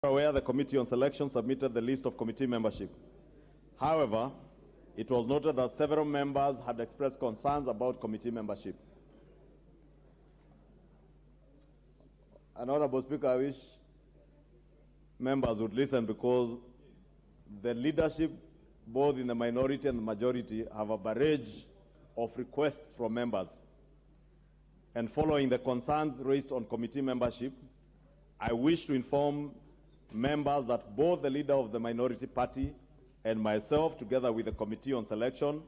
Aware the Committee on Selection submitted the list of committee membership. However, it was noted that several members had expressed concerns about committee membership. Honorable Speaker, I wish members would listen because the leadership, both in the minority and the majority, have a barrage of requests from members. And following the concerns raised on committee membership, I wish to inform members that both the leader of the minority party and myself, together with the Committee on Selection,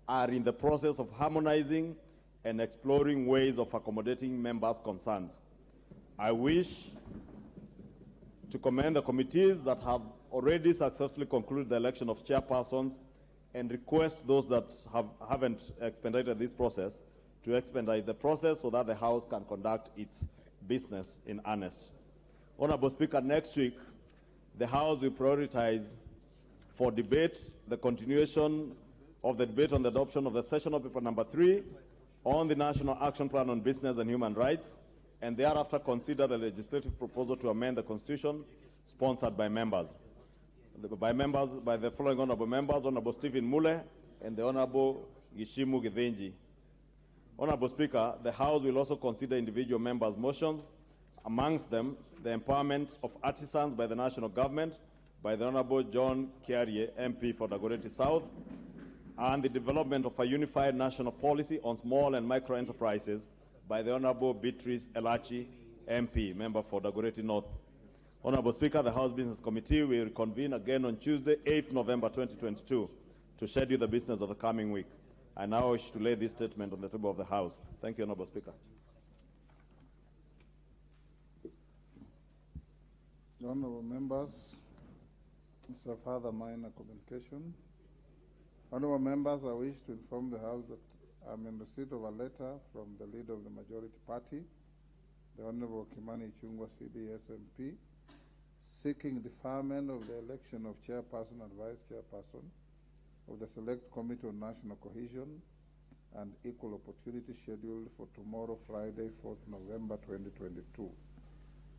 are in the process of harmonizing and exploring ways of accommodating members' concerns. I wish to commend the committees that have already successfully concluded the election of chairpersons and request those that haven't expedited this process to expedite the process so that the House can conduct its business in earnest. Honorable Speaker, next week, the House will prioritize for debate the continuation of the debate on the adoption of the sessional paper number 3 on the National Action Plan on Business and Human Rights, and thereafter consider the legislative proposal to amend the Constitution sponsored by members. By the following honorable members: Honorable Stephen Mule and the Honorable Gishimu Githinji. Honorable Speaker, the House will also consider individual members' motions, amongst them the empowerment of artisans by the national government by the Honorable John Kiarie, MP for Dagoretti South, and the development of a unified national policy on small and micro enterprises by the Honorable Beatrice Elachi, MP, member for Dagoretti North. Honorable Speaker, the House Business Committee will reconvene again on Tuesday, 8th November 2022, to schedule the business of the coming week. I now wish to lay this statement on the table of the House. Thank you, Honorable Speaker. Honorable members, it's a further minor communication. Honorable members, I wish to inform the House that I'm in receipt of a letter from the leader of the majority party, the Honorable Kimani Ichung'wah, CBS MP, seeking deferment of the election of chairperson and vice chairperson of the Select Committee on National Cohesion and Equal Opportunity scheduled for tomorrow, Friday, 4th November 2022.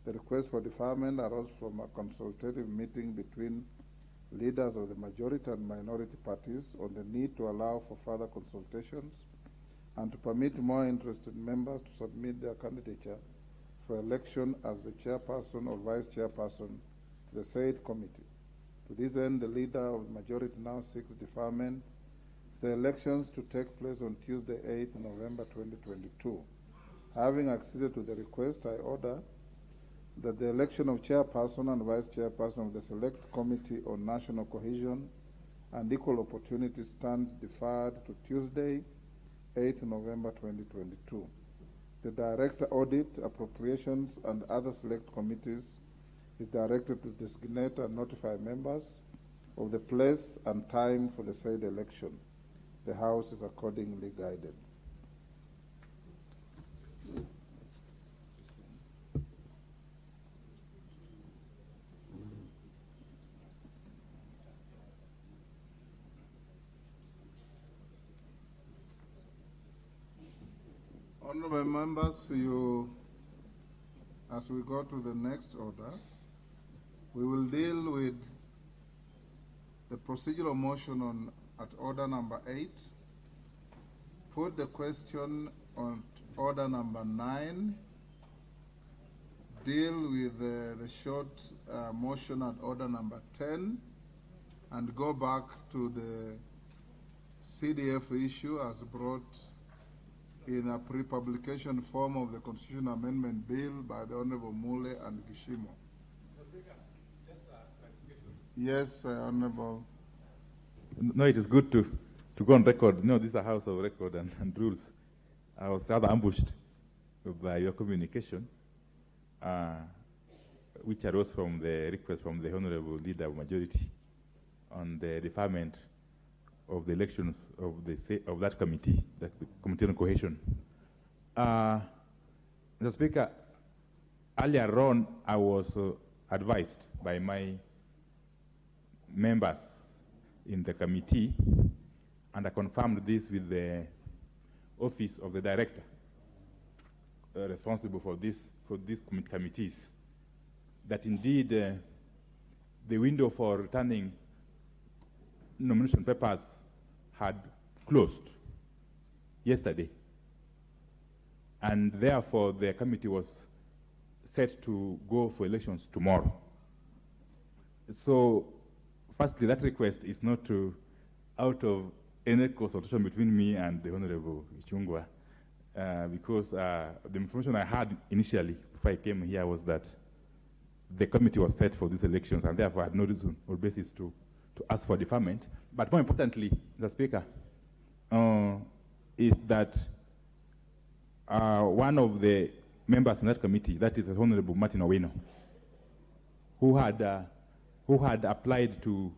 The request for deferment arose from a consultative meeting between leaders of the majority and minority parties on the need to allow for further consultations and to permit more interested members to submit their candidature for election as the chairperson or vice chairperson to the said committee. To this end, the leader of the majority now seeks deferment for the elections to take place on Tuesday, 8th November 2022. Having acceded to the request, I order that the election of chairperson and vice chairperson of the Select Committee on National Cohesion and Equal Opportunity stands deferred to Tuesday, 8th November 2022. The Director Audit, Appropriations and other select committees is directed to designate and notify members of the place and time for the said election. The House is accordingly guided. Honorable members, as we go to the next order, we will deal with the procedural motion at order number 8, put the question on order number 9, deal with the short motion at order number 10, and go back to the CDF issue as brought in a pre-publication form of the Constitution Amendment Bill by the Honorable Mule and Gishimu. Yes, Honorable. No, it is good to go on record. No, this is a house of record and rules. I was rather ambushed by your communication, which arose from the request from the Honorable Leader of Majority on the deferment of the elections of that committee, the Committee on Cohesion. Mr. Speaker, earlier on, I was advised by my members in the committee, and I confirmed this with the office of the director responsible for these committees, that indeed the window for returning nomination papers had closed yesterday. And therefore, the committee was set to go for elections tomorrow. So, firstly, that request is not out of any consultation between me and the Honorable Ichung'wah, because the information I had initially before I came here was that the committee was set for these elections, and therefore I had no reason or basis to ask for deferment. But more importantly, Mr. Speaker, is that one of the members in that committee, that is Honorable Martin Owino, who had applied to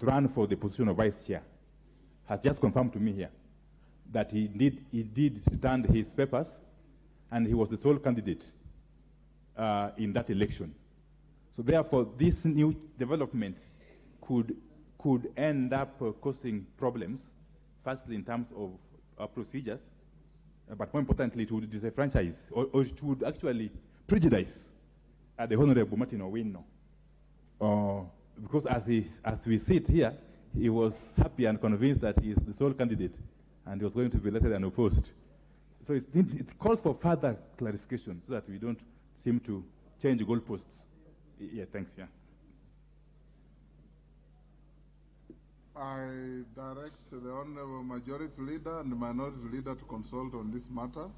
run for the position of vice chair, has just confirmed to me here that he did return his papers, and he was the sole candidate in that election. So therefore, this new development could end up causing problems, firstly in terms of procedures, but more importantly, it would disenfranchise, or it would actually prejudice the Honorable Martin Owino. Because as we sit here, he was happy and convinced that he is the sole candidate, and he was going to be elected and opposed. So it calls for further clarification so that we don't seem to change goalposts. Yeah, thanks, yeah. I direct the Honorable Majority Leader and the Minority Leader to consult on this matter.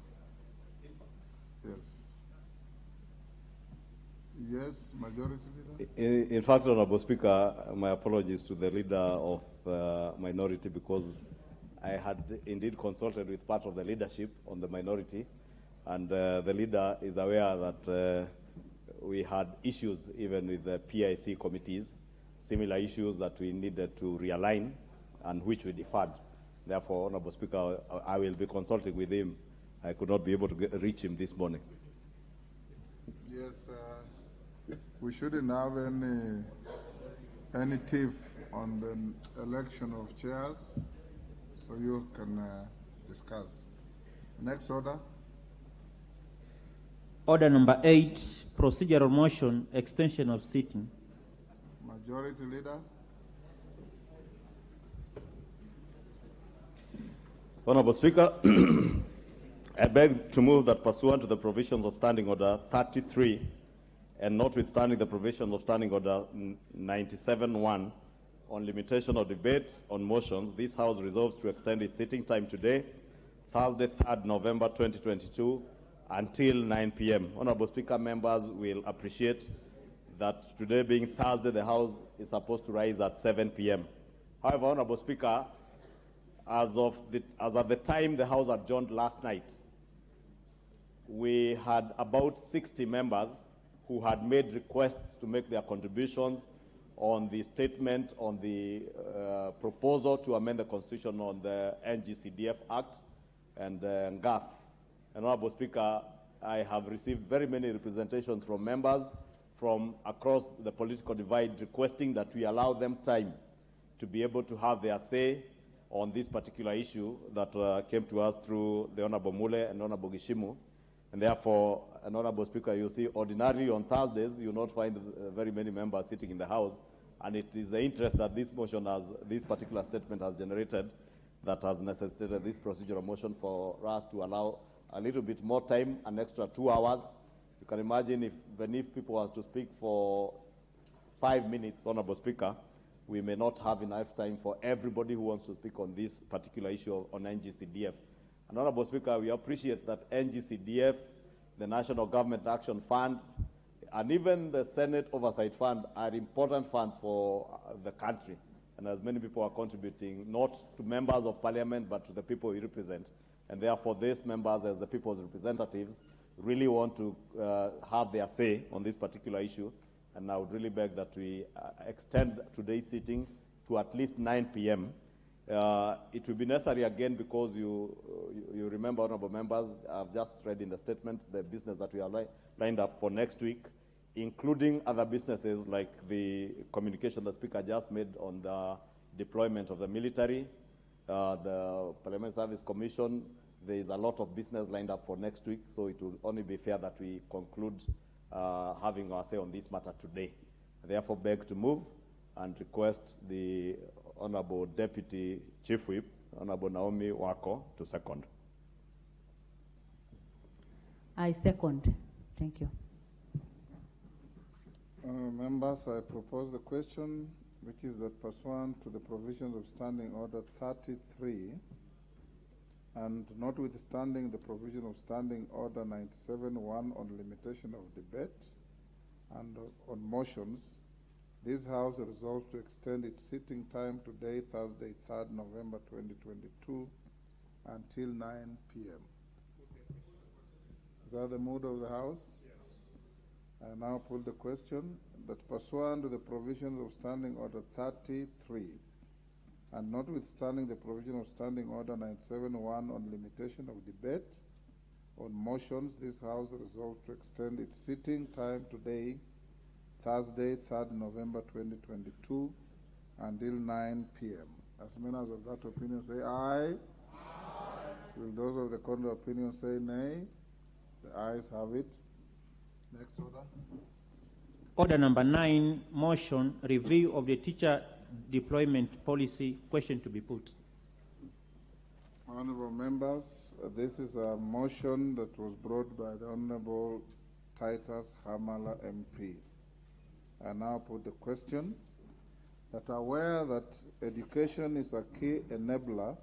Yes. Yes, Majority Leader. In fact, Honorable Speaker, my apologies to the Leader of Minority, because I had indeed consulted with part of the leadership on the minority, and the Leader is aware that we had issues even with the PIC committees, similar issues that we needed to realign and which we deferred. Therefore, Honorable Speaker, I will be consulting with him. I could not be able to reach him this morning. Yes, we shouldn't have any tiff on the election of chairs, so you can discuss. Next order. Order number 8, procedural motion, extension of sitting. Majority Leader. Honorable Speaker, I beg to move that pursuant to the provisions of Standing Order 33 and notwithstanding the provisions of Standing Order 97(1) on limitation of debate on motions, this House resolves to extend its sitting time today, Thursday, 3rd November 2022, until 9 p.m. Honorable Speaker, members will appreciate that today being Thursday, the House is supposed to rise at 7 p.m. However, Honorable Speaker, as at the time the House adjourned last night, we had about 60 members who had made requests to make their contributions on the statement on the proposal to amend the Constitution on the NGCDF Act and GAF. And Honorable Speaker, I have received very many representations from members from across the political divide requesting that we allow them time to be able to have their say on this particular issue that came to us through the Honorable Mule and Honorable Gishimu. And therefore, an Honorable Speaker, you see, ordinarily on Thursdays, you will not find very many members sitting in the House, and it is the interest that this motion this particular statement has generated that has necessitated this procedural motion for us to allow a little bit more time, an extra 2 hours. You can imagine if people was to speak for 5 minutes, Honorable Speaker, we may not have enough time for everybody who wants to speak on this particular issue on NGCDF. And Honorable Speaker, we appreciate that NGCDF, the National Government Action Fund, and even the Senate Oversight Fund are important funds for the country. And as many people are contributing, not to members of parliament, but to the people we represent. And therefore, these members, as the people's representatives, really want to have their say on this particular issue. And I would really beg that we extend today's sitting to at least 9 p.m. It will be necessary again because you remember, honorable members, I've just read in the statement the business that we are lined up for next week, including other businesses like the communication the Speaker just made on the deployment of the military, the Parliament Service Commission. There is a lot of business lined up for next week, so it will only be fair that we conclude having our say on this matter today. I therefore beg to move and request the Honorable Deputy Chief Whip, Honorable Naomi Wako, to second. I second. Thank you. Members, I propose the question, which is that pursuant to the provisions of Standing Order 33, and notwithstanding the provision of Standing Order 97-1 on limitation of debate and on motions, this House resolves to extend its sitting time today, Thursday, 3rd November 2022, until 9 p.m. Is that the mood of the House? Yes. I now put the question that pursuant to the provisions of Standing Order 33, and notwithstanding the provision of Standing Order 97-1 on limitation of debate on motions, this House resolves to extend its sitting time today, Thursday, 3rd November 2022, until 9 p.m. As members of that opinion say aye. Aye. Will those of the contrary opinion say nay? The ayes have it. Next order. Order number 9, motion, review of the teacher deployment policy. Question to be put. Honorable members, this is a motion that was brought by the Honorable Titus Hamala MP. I now put the question that aware that education is a key enabler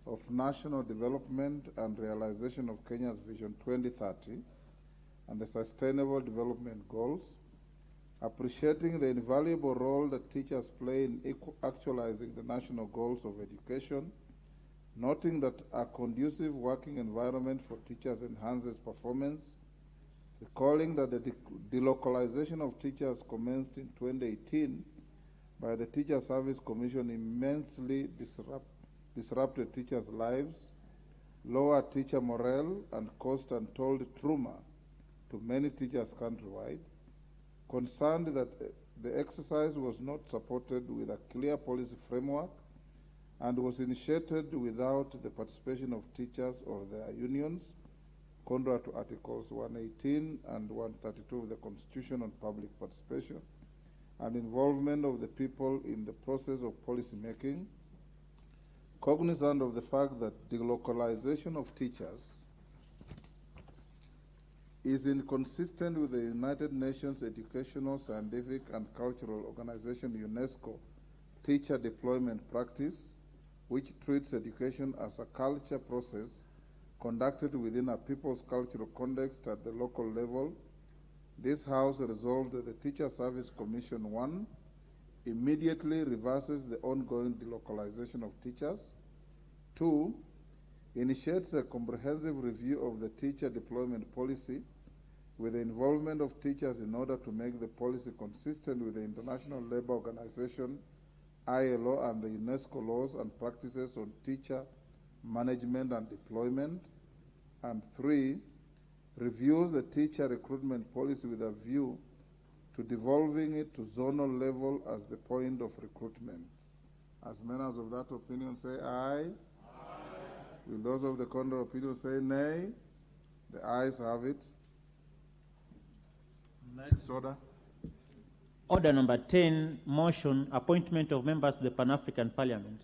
of national development and realization of Kenya's Vision 2030 and the Sustainable Development Goals, appreciating the invaluable role that teachers play in actualizing the national goals of education, noting that a conducive working environment for teachers enhances performance, recalling that the delocalization of teachers commenced in 2018 by the Teacher Service Commission immensely disrupted teachers' lives, lowered teacher morale, and caused untold trauma to many teachers countrywide, concerned that the exercise was not supported with a clear policy framework and was initiated without the participation of teachers or their unions, contrary to Articles 118 and 132 of the Constitution on public participation and involvement of the people in the process of policy making, cognizant of the fact that delocalization of teachers is inconsistent with the United Nations Educational, Scientific, and Cultural Organization, UNESCO, teacher deployment practice, which treats education as a culture process conducted within a people's cultural context at the local level. This House resolved that the Teacher Service Commission 1 immediately reverses the ongoing delocalization of teachers. 2, initiates a comprehensive review of the teacher deployment policy with the involvement of teachers in order to make the policy consistent with the International Labour Organization, ILO, and the UNESCO laws and practices on teacher management and deployment. And 3, reviews the teacher recruitment policy with a view to devolving it to zonal level as the point of recruitment. As members of that opinion say aye. Will those of the contrary opinion say nay? The ayes have it. Next order. Order number 10, motion, appointment of members to the Pan-African Parliament.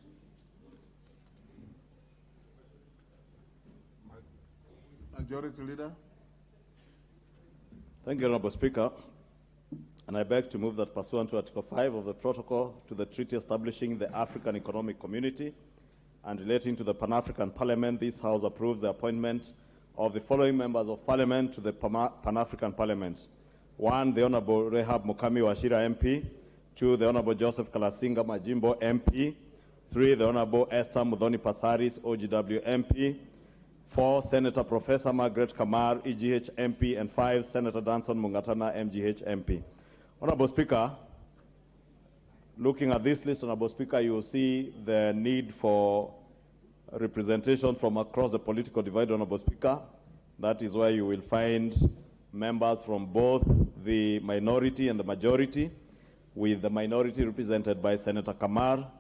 Majority Leader. Thank you, Honorable Speaker. And I beg to move that pursuant to Article 5 of the Protocol to the Treaty establishing the African Economic Community and relating to the Pan-African Parliament, this House approves the appointment of the following members of Parliament to the Pan-African Parliament. 1, the Honorable Rehab Mukami Wachira MP. 2, the Honorable Joseph Kalasinga Majimbo MP. 3, the Honorable Esther Mudhoni Pasaris, OGW MP. 4, Senator Professor Margaret Kamar, EGH MP. And 5, Senator Danson Mungatana, MGH MP. Honorable Speaker, looking at this list, Honorable Speaker, you will see the need for representation from across the political divide, Honorable Speaker. That is why you will find members from both the minority and the majority, with the minority represented by Senator Kamar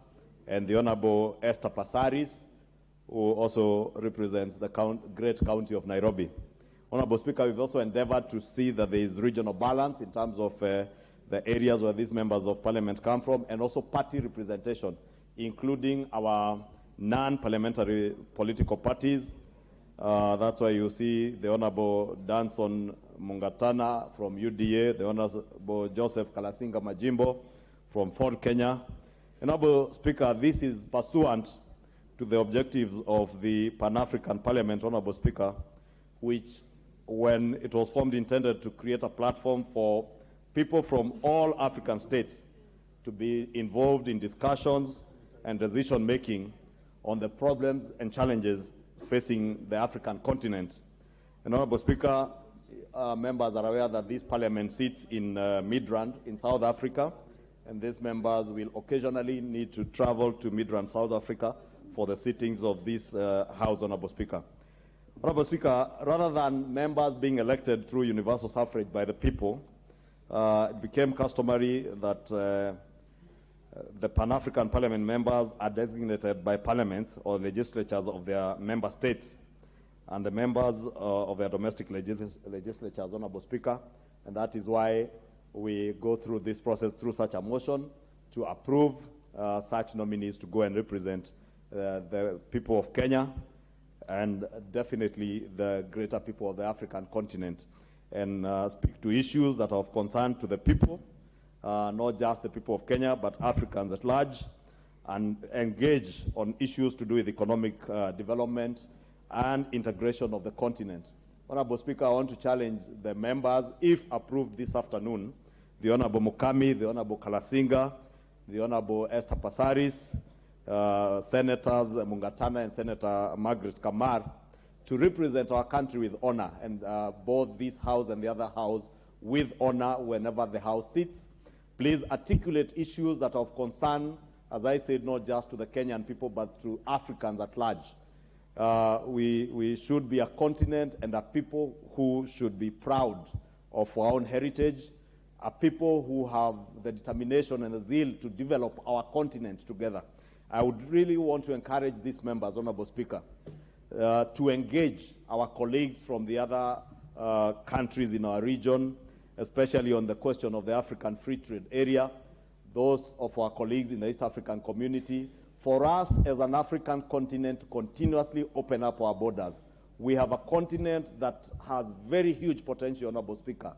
and the Honorable Esther Pasaris, who also represents the great county of Nairobi. Honorable Speaker, we've also endeavored to see that there is regional balance in terms of the areas where these members of parliament come from, and also party representation, including our non-parliamentary political parties. That's why you see the Honorable Danson Mungatana from UDA, the Honorable Joseph Kalasinga Majimbo from Ford Kenya. Honorable Speaker, this is pursuant to the objectives of the Pan-African Parliament, Honorable Speaker, which, when it was formed, intended to create a platform for people from all African states to be involved in discussions and decision-making on the problems and challenges facing the African continent. And Honorable Speaker, members are aware that this parliament sits in Midrand in South Africa, and these members will occasionally need to travel to Midrand, South Africa for the sittings of this House, Honorable Speaker. Honorable Speaker, rather than members being elected through universal suffrage by the people, it became customary that the Pan-African Parliament members are designated by parliaments or legislatures of their member states, and the members of their domestic legislatures, Honorable Speaker, and that is why we go through this process through such a motion to approve such nominees to go and represent the people of Kenya and definitely the greater people of the African continent, and speak to issues that are of concern to the people, not just the people of Kenya, but Africans at large, and engage on issues to do with economic development and integration of the continent. Honorable Speaker, I want to challenge the members, if approved this afternoon, the Honorable Mukami, the Honorable Kalasinga, the Honorable Esther Passaris, Senators Mungatana and Senator Margaret Kamar, to represent our country with honor, and both this House and the other House with honor whenever the House sits. Please articulate issues that are of concern, as I said, not just to the Kenyan people, but to Africans at large. We should be a continent and a people who should be proud of our own heritage, a people who have the determination and the zeal to develop our continent together. I would really want to encourage these members, Honorable Speaker, to engage our colleagues from the other countries in our region, especially on the question of the African Free Trade Area, those of our colleagues in the East African community. For us as an African continent to continuously open up our borders. We have a continent that has very huge potential, Honorable Speaker,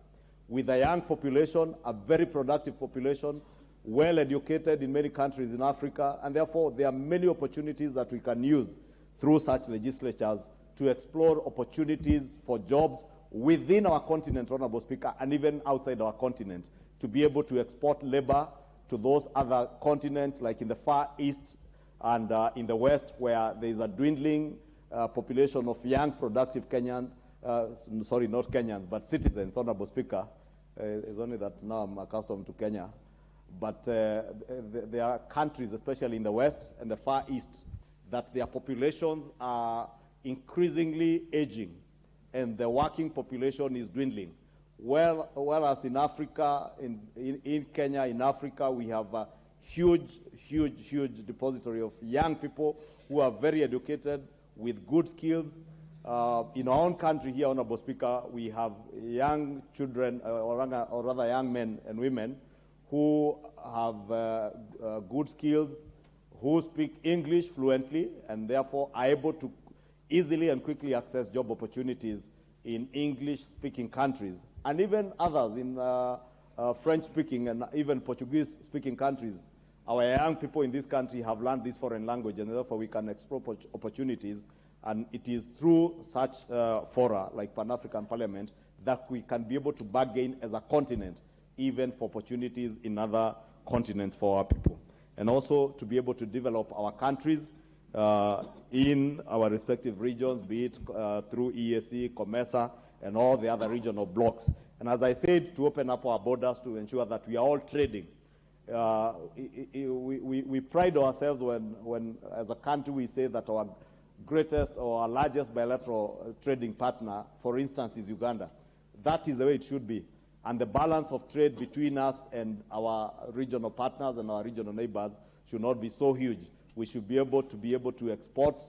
with a young population, a very productive population, well educated in many countries in Africa, and therefore there are many opportunities that we can use through such legislatures to explore opportunities for jobs within our continent, Honorable Speaker, and even outside our continent, to be able to export labor to those other continents, like in the Far East and in the West, where there is a dwindling population of young, productive Kenyan, sorry, not Kenyans, but citizens, Honorable Speaker. It's only that now I'm accustomed to Kenya. But there are countries, especially in the West and the Far East, that their populations are increasingly aging, and the working population is dwindling. Whereas in Africa, in Kenya, in Africa, we have a huge depository of young people who are very educated with good skills. In our own country here, Honorable Speaker, we have young children, or rather young men and women, who have good skills, who speak English fluently, and therefore are able to easily and quickly access job opportunities in English-speaking countries, and even others in French-speaking and even Portuguese-speaking countries. Our young people in this country have learned this foreign language, and therefore we can explore opportunities, and it is through such fora like Pan-African Parliament that we can be able to bargain as a continent, even for opportunities in other continents for our people, and also to be able to develop our countries in our respective regions, be it through EAC, COMESA, and all the other regional blocks. And as I said, to open up our borders to ensure that we are all trading. We pride ourselves when, as a country, we say that our greatest or our largest bilateral trading partner, for instance, is Uganda. That is the way it should be. And the balance of trade between us and our regional partners and our regional neighbors should not be so huge. We should be able to export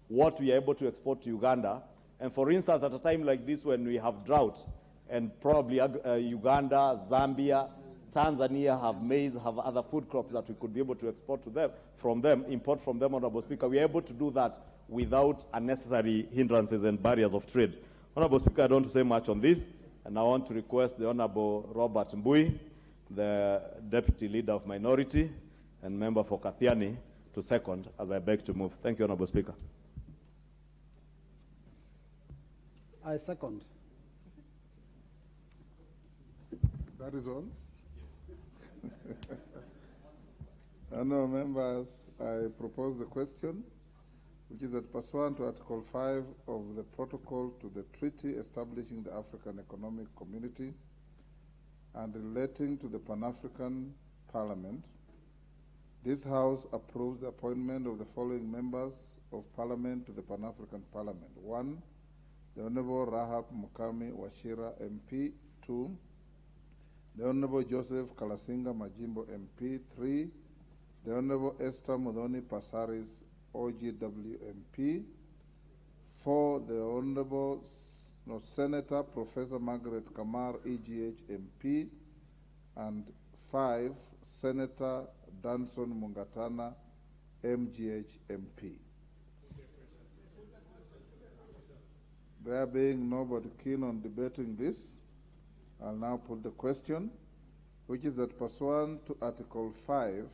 what we are able to export to Uganda. And for instance, at a time like this when we have drought, and probably Uganda, Zambia, Tanzania have maize, have other food crops that we could be able to export to them, import from them, Honorable Speaker. We are able to do that without unnecessary hindrances and barriers of trade. Honorable Speaker, I don't want to say much on this, and I want to request the Honorable Robert Mbui, the Deputy Leader of Minority and member for Kathiani, to second as I beg to move. Thank you, Honorable Speaker. I second. That is all? Honourable members, I propose the question, which is that pursuant to Article 5 of the Protocol to the Treaty establishing the African Economic Community and relating to the Pan-African Parliament, this House approves the appointment of the following members of Parliament to the Pan-African Parliament. 1, the Honourable Rahab Mukami Wachira MP. 2, the Honourable Joseph Kalasinga Majimbo MP. 3, the Honourable Esther Muthoni Passaris OGW MP. 4, the Honourable Senator Professor Margaret Kamar EGH MP. And 5, Senator Danson Mungatana MGH MP. There being nobody keen on debating this, I'll now put the question, which is that pursuant to Article 5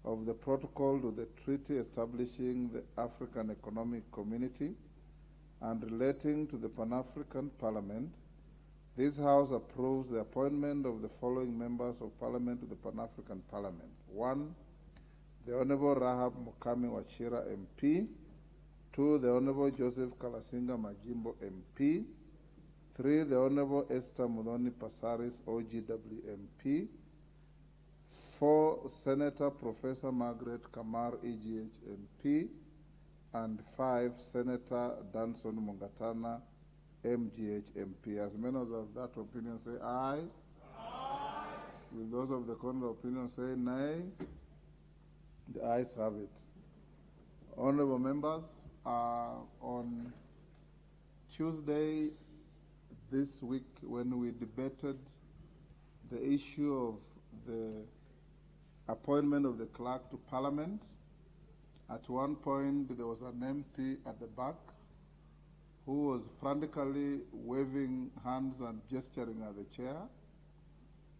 of the Protocol to the Treaty establishing the African Economic Community and relating to the Pan-African Parliament, this House approves the appointment of the following members of Parliament to the Pan-African Parliament. 1, the Honourable Rahab Mukami Wachira MP. 2, the Honourable Joseph Kalasinga Majimbo MP. 3, the Honourable Esther Muthoni Passaris OGW MP. 4, Senator Professor Margaret Kamar EGH MP. And 5, Senator Danson Mungatana MGH MP. As members of that opinion say aye. Aye. Will those of the contrary opinion say nay? The ayes have it. Honourable members, on Tuesday this week, when we debated the issue of the appointment of the clerk to Parliament, at one point there was an MP at the back who was frantically waving hands and gesturing at the chair,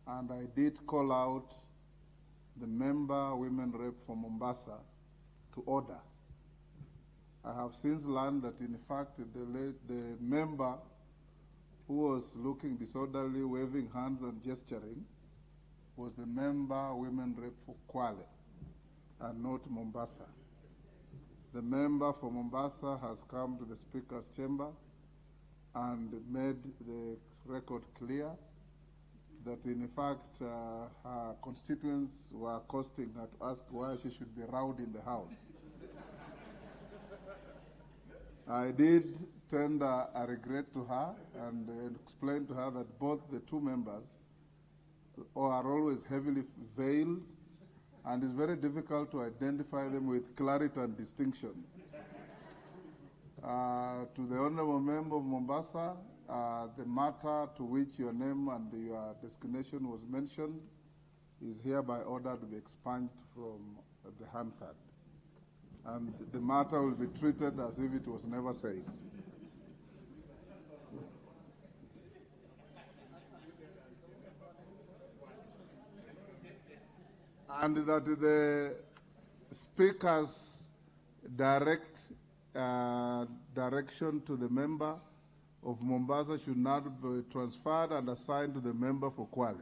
and I did call out the member women rep from Mombasa to order. I have since learned that in fact the member who was looking disorderly, waving hands and gesturing, was the member women rep for Kwale and not Mombasa. The member for Mombasa has come to the Speaker's chamber and made the record clear that in fact her constituents were accosting her to ask why she should be rowed in the House. I did tender a regret to her and explain to her that both the two members are always heavily veiled, and it's very difficult to identify them with clarity and distinction. To the Honourable Member of Mombasa, the matter to which your name and your designation was mentioned is hereby ordered to be expunged from the Hansard. And the matter will be treated as if it was never said. And that the Speaker's direct direction to the member of Mombasa should not be transferred and assigned to the member for Kwale.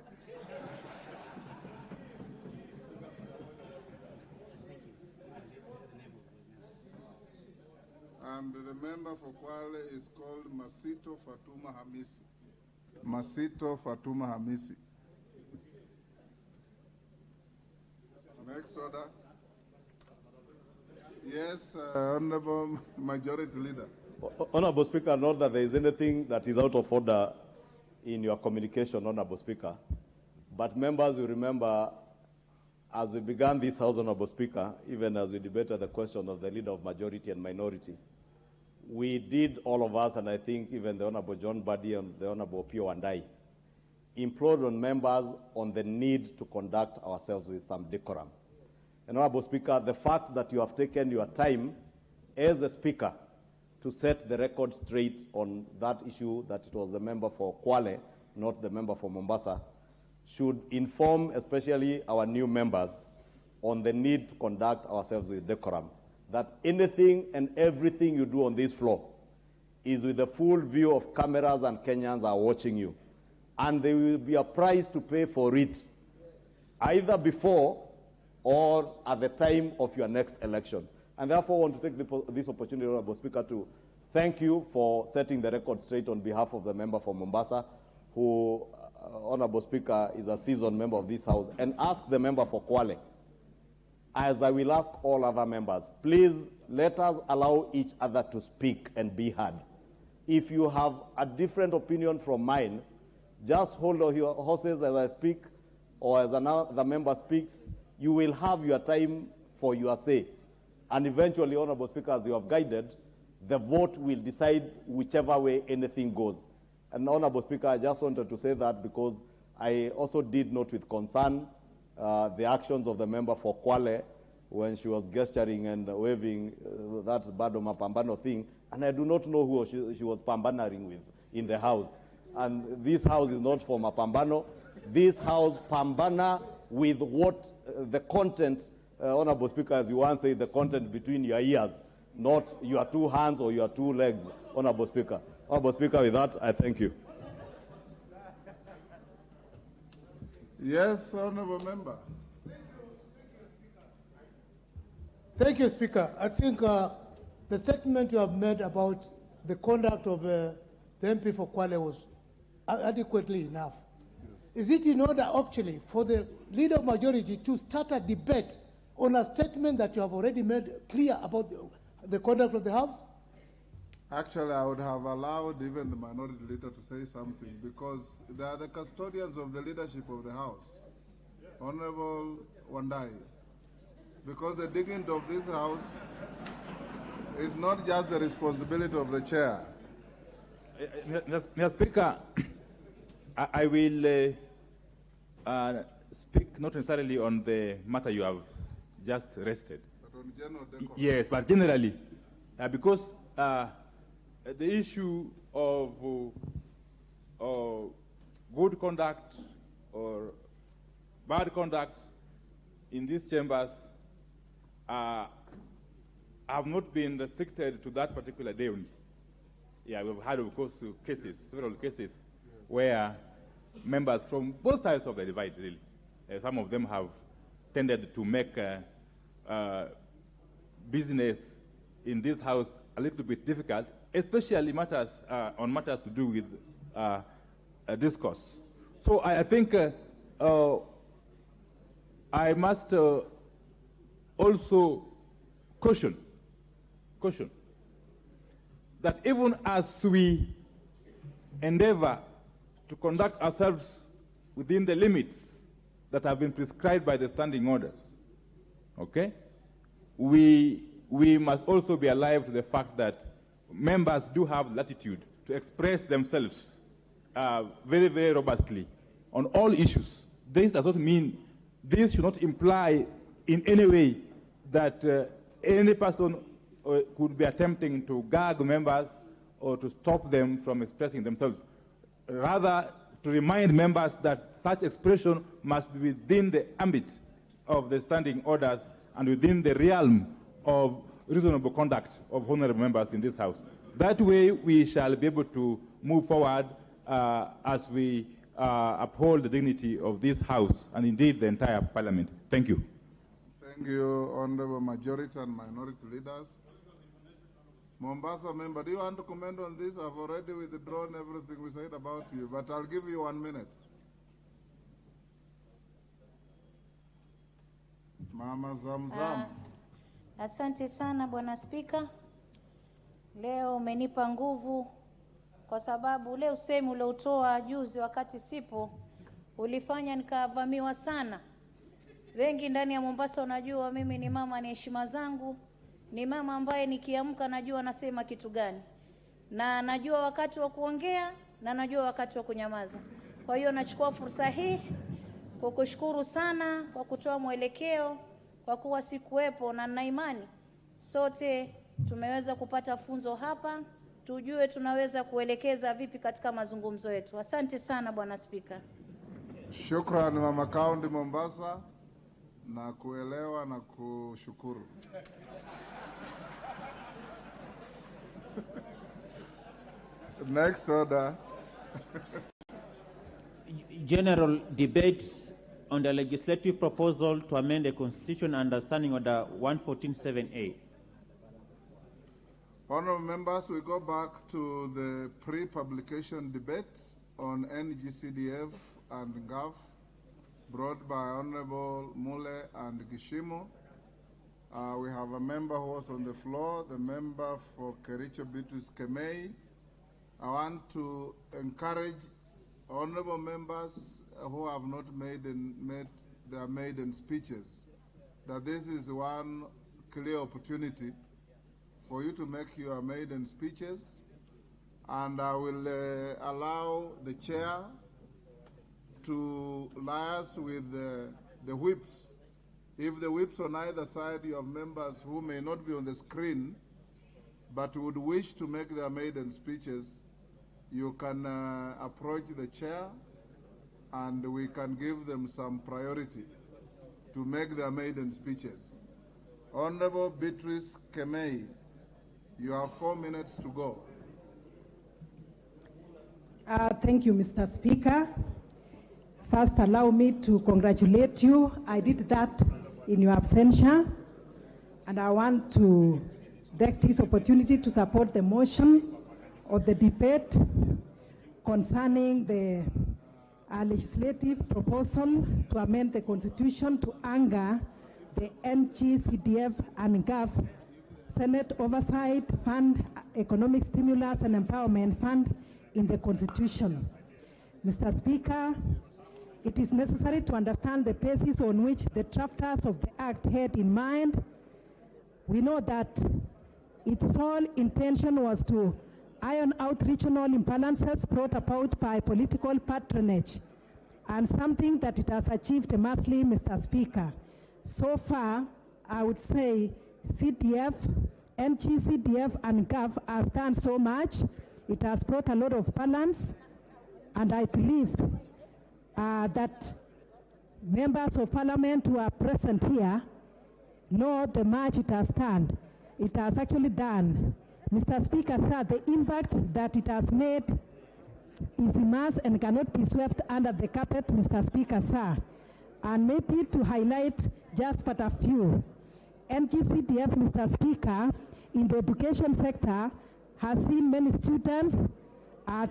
And the member for Kwale is called Masito Fatuma Hamisi. Masito Fatuma Hamisi. Next order. Yes, Honourable Majority Leader. Honourable Speaker, not that there is anything that is out of order in your communication, Honourable Speaker. But members will remember, as we began this House, Honourable Speaker, even as we debated the question of the leader of majority and minority, we did, all of us, and I think even the Honourable John Buddy and the Honourable Pio Wandai, implored on members on the need to conduct ourselves with some decorum. And Honorable Speaker, the fact that you have taken your time as a Speaker to set the record straight on that issue, that it was the member for Kwale, not the member for Mombasa, should inform especially our new members on the need to conduct ourselves with decorum. That anything and everything you do on this floor is with the full view of cameras, and Kenyans are watching you. And there will be a price to pay for it, either before or at the time of your next election. And therefore, I want to take this opportunity, Honorable Speaker, to thank you for setting the record straight on behalf of the member for Mombasa, who, Honorable Speaker, is a seasoned member of this House, and ask the member for Kwale, as I will ask all other members, please let us allow each other to speak and be heard. If you have a different opinion from mine, just hold your horses as I speak, or as another member speaks. You will have your time for your say. And eventually, Honorable Speaker, as you have guided, the vote will decide whichever way anything goes. And Honorable Speaker, I just wanted to say that because I also did note with concern the actions of the member for Kwale when she was gesturing and waving that Bado Mapambano thing, and I do not know who she was pambanaring with in the House. And this House is not for Mapambano. This House pambana with what the content, Honorable Speaker, as you once said, the content between your ears, not your two hands or your two legs, Honorable Speaker. Honorable Speaker, with that, I thank you. Yes, Honorable Member. Thank you, Speaker. I think the statement you have made about the conduct of the MP for Kwale was adequately enough. Is it in order, actually, for the leader of majority to start a debate on a statement that you have already made clear about the conduct of the House? Actually, I would have allowed even the minority leader to say something, because they are the custodians of the leadership of the House. Honorable Wandai, because the dignity of this House is not just the responsibility of the chair. Mr. Speaker, I will speak not necessarily on the matter you have just rested. But on general decorum. Yes, but generally, because the issue of good conduct or bad conduct in these chambers have not been restricted to that particular day only. Yeah, we've had, of course, cases, several cases, where members from both sides of the divide, really, some of them have tended to make business in this House a little bit difficult, especially matters on matters to do with discourse. So I think I must also caution that even as we endeavor to conduct ourselves within the limits that have been prescribed by the standing orders, okay, we must also be alive to the fact that members do have latitude to express themselves very, very robustly on all issues. This does not mean, this should not imply in any way that any person could be attempting to gag members or to stop them from expressing themselves. Rather, to remind members that such expression must be within the ambit of the standing orders and within the realm of reasonable conduct of honorable members in this House. That way, we shall be able to move forward as we uphold the dignity of this House and indeed the entire Parliament. Thank you. Thank you, Honorable Majority and Minority Leaders. Mombasa member, do you want to comment on this? I've already withdrawn everything we said about you, but I'll give you 1 minute. Mama Zamzam. Asante sana Bwana Spika. Leo umenipa nguvu kwa sababu ule usemi uliotoa juzi wakati sipo ulifanya nikavamiwa sana. Wengi ndani ya Mombasa unajua mimi ni mama, ni heshima zangu. Ni mama ambaye nikiamka najua nasema kitu gani. Na najua wakati wa kuongea na najua wakati wa kunyamaza. Kwa hiyo nachukua fursa hii kukushukuru sana kwa kutoa mwelekeo, kwa kuwa sikuwepo, na nina imani sote tumeweza kupata funzo hapa, tujue tunaweza kuelekeza vipi katika mazungumzo yetu. Asante sana Bwana Spika. Shukrani Mama Kaunti Mombasa, na kuelewa na kushukuru. Next order. General debates on the legislative proposal to amend the Constitution under Standing Order 114.7a. Honorable members, we go back to the pre-publication debate on NGCDF and GAF, brought by Honorable Mule and Gishimo. We have a member who was on the floor, the member for Kericho Beatrice Kemei. I want to encourage honorable members who have not made their maiden speeches that this is one clear opportunity for you to make your maiden speeches, and I will allow the chair to liaise with the whips. If the whips on either side, you have members who may not be on the screen but would wish to make their maiden speeches, you can approach the chair and we can give them some priority to make their maiden speeches. Honorable Beatrice Kemei, you have 4 minutes to go. Thank you, Mr. Speaker. First, allow me to congratulate you. I did that in your absentia, and I want to take this opportunity to support the motion of the debate concerning the legislative proposal to amend the Constitution to anchor the NGCDF and GAF Senate Oversight Fund, Economic Stimulus and Empowerment Fund in the Constitution. Mr. Speaker, it is necessary to understand the basis on which the drafters of the Act had in mind. We know that its sole intention was to iron out regional imbalances brought about by political patronage, and something that it has achieved immensely, Mr. Speaker. So far, I would say CDF, NGCDF and GAF has done so much. It has brought a lot of balance, and I believe that members of parliament who are present here know the much it has done. It has actually done. Mr. Speaker, sir, the impact that it has made is immense and cannot be swept under the carpet, Mr. Speaker, sir. And maybe to highlight just but a few. NGCDF, Mr. Speaker, in the education sector has seen many students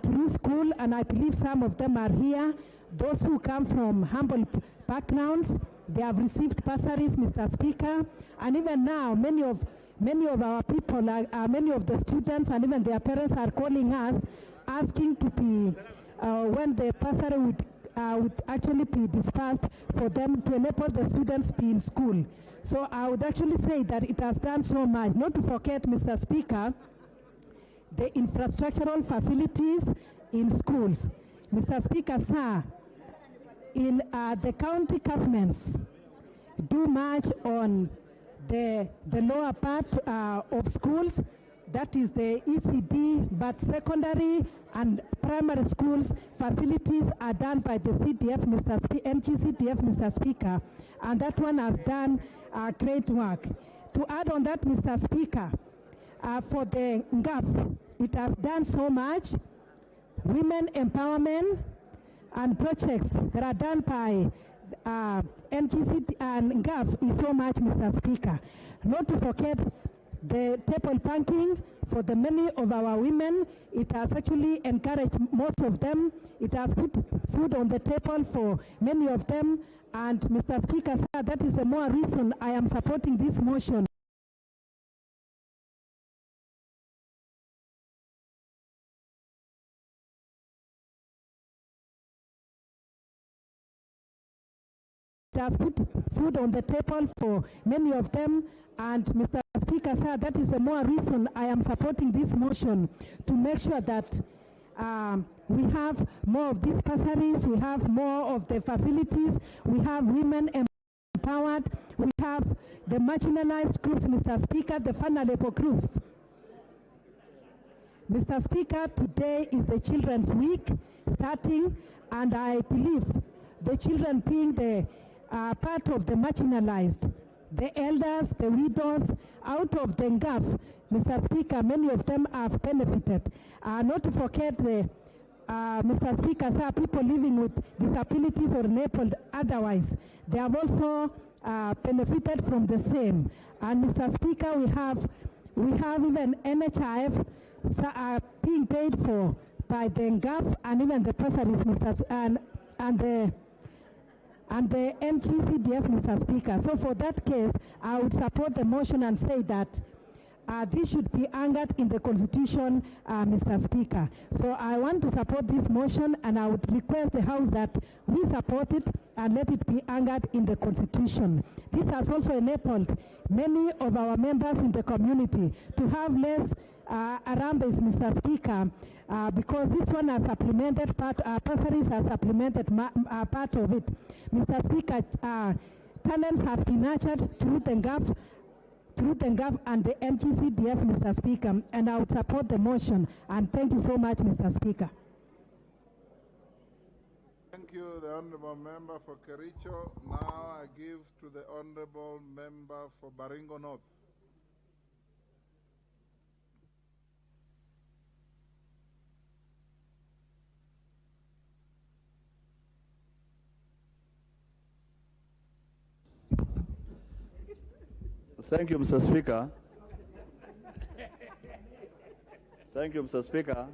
through school, and I believe some of them are here. Those who come from humble backgrounds, they have received bursaries, Mr. Speaker, and even now many of our people, many of the students and even their parents are calling us, asking to be, when the bursary would actually be dispersed for them to enable the students to be in school. So I would actually say that it has done so much. Not to forget, Mr. Speaker, the infrastructural facilities in schools. Mr. Speaker, sir, in the county governments do much on the lower part of schools, that is the ECD, but secondary and primary schools facilities are done by the CDF, NGCDF, Mr. Speaker, and that one has done great work. To add on that, Mr. Speaker, for the GAF, it has done so much. Women empowerment and projects that are done by NGC and GAF is so much, Mr. Speaker. Not to forget the table banking for the many of our women. It has actually encouraged most of them. It has put food on the table for many of them. And Mr. Speaker, sir, that is the more reason I am supporting this motion. It has put food on the table for many of them, and Mr. Speaker, sir, that is the more reason I am supporting this motion to make sure that we have more of these bursaries, we have more of the facilities, we have women empowered, we have the marginalized groups, Mr. Speaker, the vulnerable groups. Mr. Speaker, today is the Children's Week starting, and I believe the children being the part of the marginalized, the elders, the widows, out of the NGAF, Mr. Speaker, many of them have benefited. Not to forget the, Mr. Speaker, sir, people living with disabilities or enabled otherwise. They have also benefited from the same. And Mr. Speaker, we have even NHIF being paid for by the NGAF and even the bursaries, and the NGCDF, Mr. Speaker. So for that case, I would support the motion and say that this should be anchored in the Constitution, Mr. Speaker. So I want to support this motion, and I would request the House that we support it and let it be anchored in the Constitution. This has also enabled many of our members in the community to have less arambes, Mr. Speaker, because this one has supplemented part, bursaries has supplemented part of it. Mr. Speaker, talents have been nurtured through the NGAF and the NGCDF, Mr. Speaker, and I would support the motion. And thank you so much, Mr. Speaker. Thank you, the Honourable Member for Kericho. Now I give to the Honourable Member for Baringo North. Thank you, Mr. Speaker. Thank you, Mr. Speaker.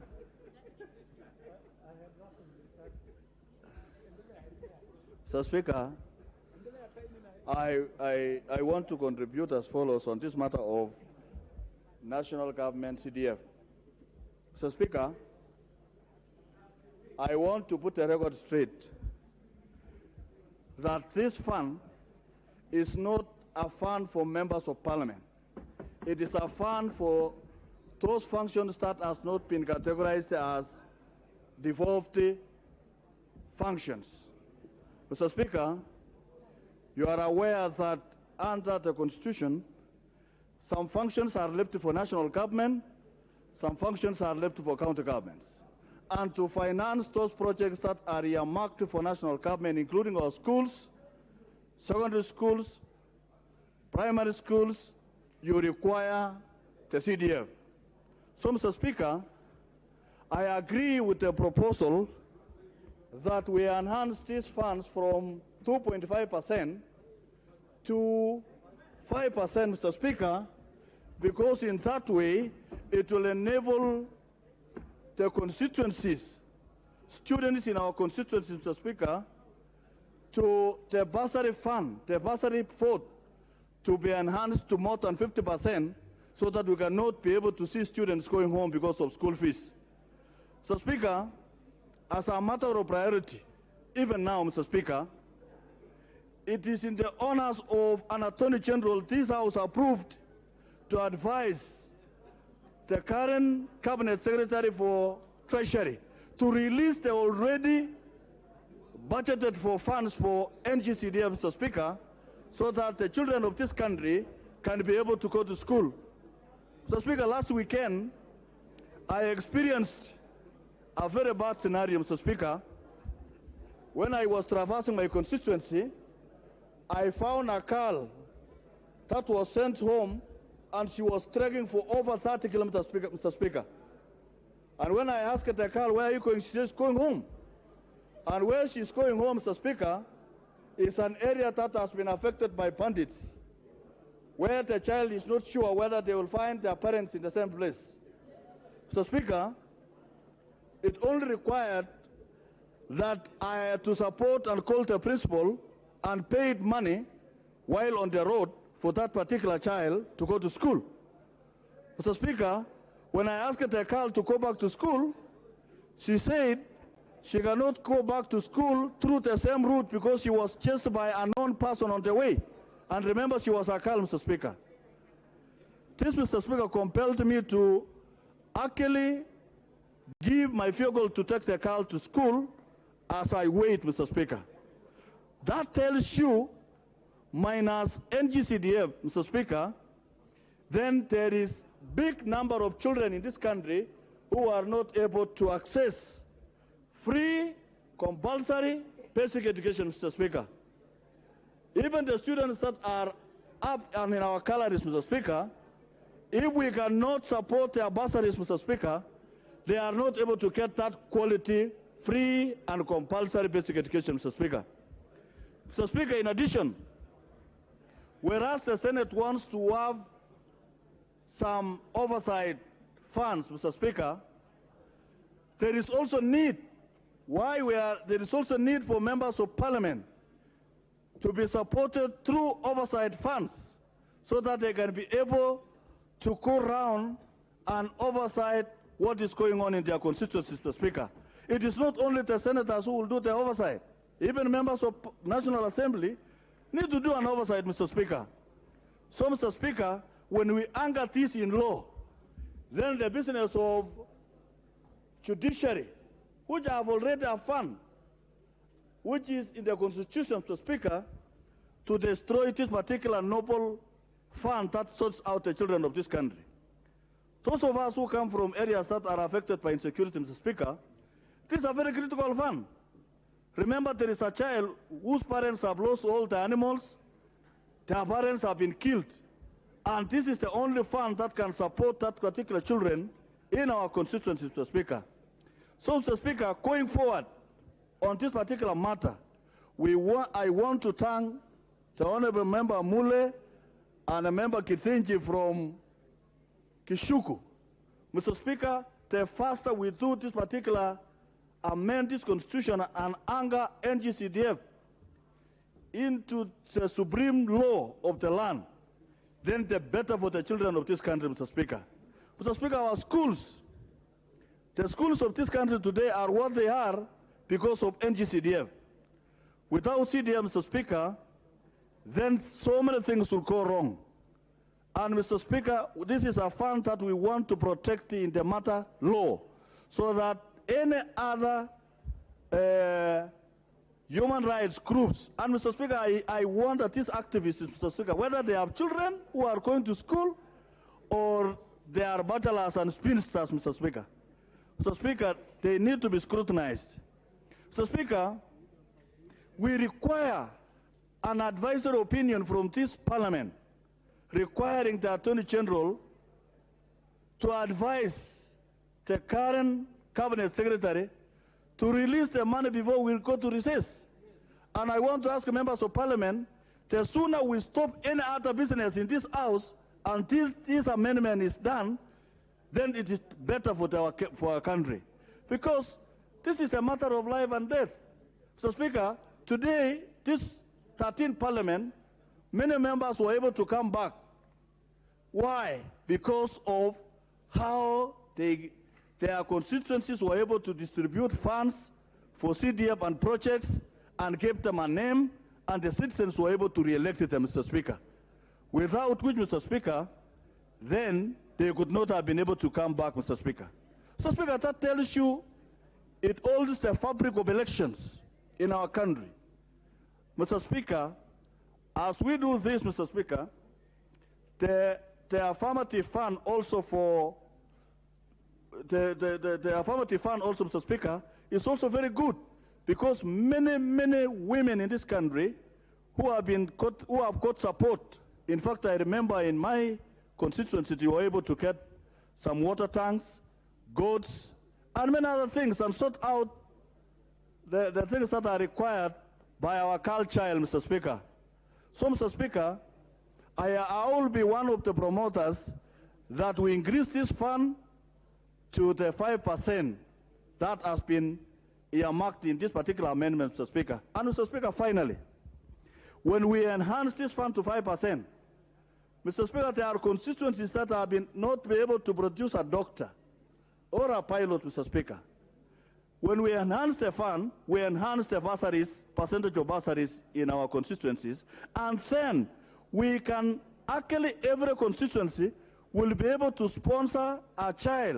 Mr. Speaker, I want to contribute as follows on this matter of national government CDF. Mr. Speaker, I want to put a record straight that this fund is not a fund for members of parliament. It is a fund for those functions that has not been categorized as devolved functions. Mr. Speaker, you are aware that under the Constitution, some functions are left for national government, some functions are left for county governments. And to finance those projects that are earmarked for national government, including our schools, secondary schools, primary schools, you require the CDF. So, Mr. Speaker, I agree with the proposal that we enhance these funds from 2.5% to 5%, Mr. Speaker, because in that way, it will enable the constituencies, students in our constituencies, Mr. Speaker, to the bursary fund, the bursary vote, to be enhanced to more than 50%, so that we cannot be able to see students going home because of school fees. So, Speaker, as a matter of priority, even now, Mr. Speaker, it is in the honors of an Attorney General this House approved to advise the current Cabinet Secretary for Treasury to release the already budgeted for funds for NGCDF, Mr. Speaker, so that the children of this country can be able to go to school. Mr. Speaker, last weekend, I experienced a very bad scenario, Mr. Speaker. When I was traversing my constituency, I found a girl that was sent home, and she was trekking for over 30 kilometers, Mr. Speaker. And when I asked the girl, where are you going? She says, going home. And where she's going home, Mr. Speaker, is an area that has been affected by bandits, where the child is not sure whether they will find their parents in the same place. Mr. Speaker, it only required that I had to support and call the principal and paid money while on the road for that particular child to go to school. Mr. Speaker, when I asked the girl to go back to school, she said she cannot go back to school through the same route because she was chased by an unknown person on the way. And remember, she was a girl, Mr. Speaker. This, Mr. Speaker, compelled me to actually give my vehicle to take the child to school as I wait, Mr. Speaker. That tells you, minus NGCDF, Mr. Speaker, then there is big number of children in this country who are not able to access free, compulsory, basic education, Mr. Speaker. Even the students that are up and in our calories, Mr. Speaker, if we cannot support their bursaries, Mr. Speaker, they are not able to get that quality, free and compulsory basic education, Mr. Speaker. Mr. Speaker, in addition, whereas the Senate wants to have some oversight funds, Mr. Speaker, there is also need, there is also need for members of parliament to be supported through oversight funds so that they can be able to go around and oversight what is going on in their constituencies, Mr. Speaker. It is not only the senators who will do the oversight. Even members of National Assembly need to do an oversight, Mr. Speaker. So, Mr. Speaker, when we anchor this in law, then the business of judiciary, which have already a fund, which is in the Constitution, Mr. Speaker, to destroy this particular noble fund that sorts out the children of this country. Those of us who come from areas that are affected by insecurity, Mr. Speaker, this is a very critical fund. Remember, there is a child whose parents have lost all the animals, their parents have been killed, and this is the only fund that can support that particular children in our constituency, Mr. Speaker. So, Mr. Speaker, going forward on this particular matter, I want to thank the Honorable Member Mule and a Member Kithinji from Kishuku. Mr. Speaker, the faster we do this particular amend this constitution and anchor NGCDF into the supreme law of the land, then the better for the children of this country, Mr. Speaker. Mr. Speaker, our schools, the schools of this country today are what they are because of NGCDF. Without CDF, Mr. Speaker, then so many things will go wrong. And Mr. Speaker, this is a fund that we want to protect in the matter law, so that any other human rights groups, and Mr. Speaker, I want that these activists, Mr. Speaker, whether they have children who are going to school or they are bachelors and spinsters, Mr. Speaker. Mr. Speaker, they need to be scrutinized. Mr. Speaker, we require an advisory opinion from this parliament requiring the Attorney General to advise the current Cabinet Secretary to release the money before we go to recess. And I want to ask members of parliament, the sooner we stop any other business in this house until this amendment is done, then it is better for our country. Because this is a matter of life and death. So, Speaker, today, this 13th parliament, many members were able to come back. Why? Because of how their constituencies were able to distribute funds for CDF and projects and gave them a name, and the citizens were able to re-elect them, Mr. Speaker. Without which, Mr. Speaker, then they could not have been able to come back, Mr. Speaker. Mr. Speaker, that tells you it alters the fabric of elections in our country. Mr. Speaker, as we do this, Mr. Speaker, the affirmative fund also for the affirmative fund also, Mr. Speaker, is also very good, because many women in this country who have got support. In fact, I remember in my constituency, you were able to get some water tanks, goats, and many other things, and sort out the things that are required by our girl child, Mr. Speaker. So, Mr. Speaker, I will be one of the promoters that we increase this fund to the 5% that has been earmarked in this particular amendment, Mr. Speaker. And, Mr. Speaker, finally, when we enhance this fund to 5%, Mr. Speaker, there are constituencies that have not been able to produce a doctor or a pilot, Mr. Speaker. When we enhance the fund, we enhance the bursaries, percentage of bursaries in our constituencies, and then we can, actually every constituency will be able to sponsor a child